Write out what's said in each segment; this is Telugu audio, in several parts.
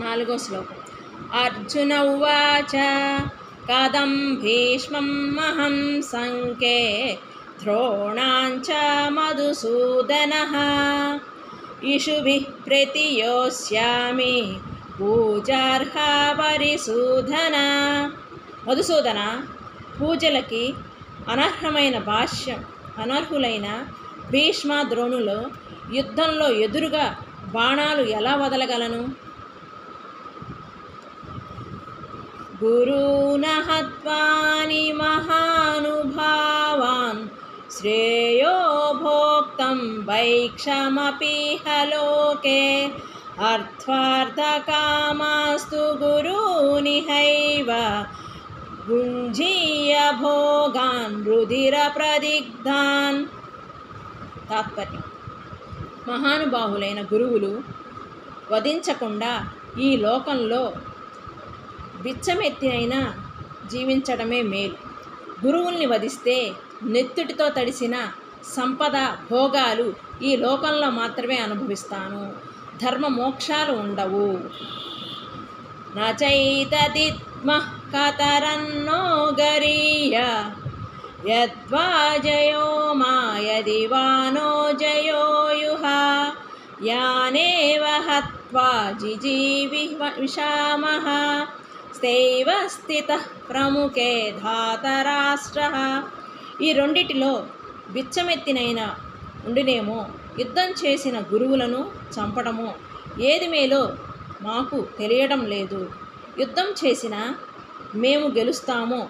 4వ శ్లోకం. అర్జున ఉవాచ కథం భీష్మం మహం సంఖ్యే ద్రోణాంచ మధుసూదనః ఇషుభిః ప్రతియోస్యామి పూజార్హ పరిశూదన. మధుసూదన, పూజలకి అనర్హులైన భీష్మ ద్రోణులు యుద్ధంలో ఎదురుగా బాణాలు ఎలా వదలగలను? గురూణ హత్వాని మహానుభావాన్ శ్రేయో భోక్తం వైక్షమపీహ లోకే అర్థార్థకామాస్తు గురూనిహైవ భుంజీయ భోగాన్ రుధిర ప్రదిగ్ధాన్. తాత్పర్యం: మహానుభావులైన గురువులు వధించకుండా ఈ లోకంలో బిచ్చమెత్తినైనా జీవించడమే మేలు. గురువుల్ని వధిస్తే నెత్తుటితో తడిసిన సంపద భోగాలు ఈ లోకంలో మాత్రమే అనుభవిస్తాను. ధర్మ మోక్షాలు ఉండవు. నచైతదిత్మః కతరన్నో గరీయ యద్వా జయో మాయది వానో జయోయుః యానేవ హత్వా జిజీవి విషామః స్థైవ స్థితః ప్రముఖే ధాతరాష్ట్రః. ఈ రెండిటిలో బిచ్చమెత్తినైనా ఉండినేమో యుద్ధం చేసిన గురువులను చంపడమో ఏది మేలో మాకు తెలియడం లేదు. యుద్ధం చేసినా మేము గెలుస్తామో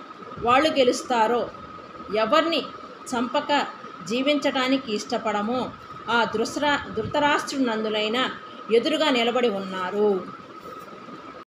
వాళ్ళు గెలుస్తారో ఎవరిని చంపక జీవించటానికి ఇష్టపడమో ఆ ధృతరాష్ట్రునందులైన ఎదురుగా నిలబడి ఉన్నారు.